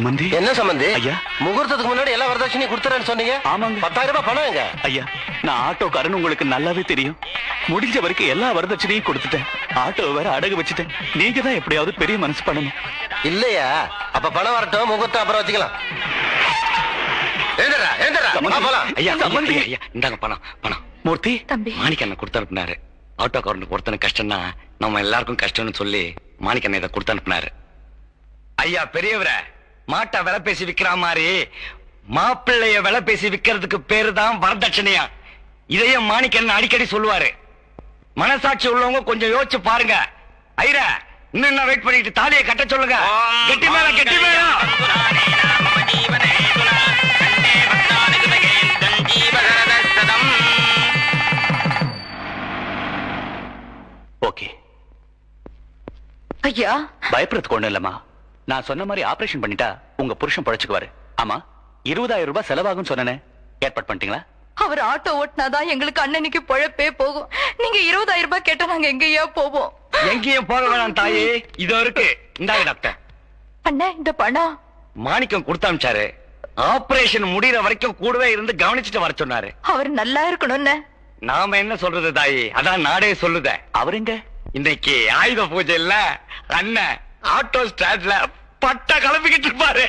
சம்பந்தி என்ன சம்பந்தி? ஐயா, முகூர்த்தத்துக்கு முன்னாடி எல்லா வரதட்சணையும் கொடுத்துறேன்னு சொன்னீங்க. ஆமாங்க. 10,000 ரூபாய் பணம் எங்க? ஐயா, நான் ஆட்டோக்காரன் உங்களுக்கு நல்லாவே தெரியும். முடிஞ்ச வரைக்கும் எல்லா வரதட்சணையும் கொடுத்துட்டேன். ஆட்டோ வேற அடகு வச்சுட்டேன். நீங்க தான் எப்படியாவது பெரிய மனசு பண்ணணும். இல்லையா? அப்ப பணம் வரட்டும், முகூர்த்தம் அப்புறம் வச்சுக்கலாம். எழுந்துடா, எழுந்துடா. வா, போலாம். ஐயா சம்பந்தி. ஐயா இந்தாங்க பணம் பணம். மூர்த்தி, தம்பி மாணிக்கண்ணன் கொடுத்து அனுப்புனாரு. ஆட்டோக்காரனுக்கு ஒருத்தனுக்கு கஷ்டம்னா நம்ம எல்லாருக்கும் கஷ்டம்னு சொல்லி மாணிக்கண்ணன் இதை கொடுத்து அனுப்புனாரு. ஐயா பெரியவர மாட்டை விலை பேசி விக்கிற மாதிரி மாப்பிள்ளைய விலை பேசி விக்கிறதுக்கு பேரு தான் வரதட்சணையா. இதையும் மாணிக்கண்ணன் அடிக்கடி சொல்லுவாரு. மனசாட்சி உள்ளவங்க கொஞ்சம் யோசிச்சு பாருங்க. ஐயா இன்னும் என்ன வெயிட் பண்ணிட்டு தாலியை கட்ட சொல்லுங்க. கெட்டி மேல கெட்டி மேல. ஓகே. ஐயா, பயப்படுறதுக்கு ஒண்ணு இல்லம்மா. நான் சொன்ன மாதிரி ஆபரேஷன் பண்ணிட்டா உங்க புருஷன் பழச்சுக்குவாரு. ஆமா, 20,000 ரூபாய் செலவாகும் சொன்னேனே, ஏற்பாடு பண்ணிட்டீங்களா? அவர் ஆட்டோ ஓட்டினாதான் எங்களுக்கு அண்ணனுக்கு பொழப்பே போகும். நீங்க 20,000 ரூபாய் கேட்டா நாங்க எங்கேயா போவோம்? எங்கேயும் போக வேணாம் தாயே, இதோ இருக்கு. இந்தாங்க டாக்டர். அண்ணா, இந்த பணம் மாணிக்கம் கொடுத்து அனுப்பிச்சாரு. ஆபரேஷன் முடியற வரைக்கும் கூடவே இருந்து கவனிச்சுட்டு வர சொன்னாரு. அவர் நல்லா இருக்கணும்னு. நாம என்ன சொல்றது தாயி, அதான் நாடே சொல்லுத. அவருங்க இன்னைக்கு ஆயுத பூஜை இல்ல, அண்ணன் ஆட்டோ ஸ்டாண்ட்ல பட்ட கிளம்பிக்கிட்டு இருப்பாரு.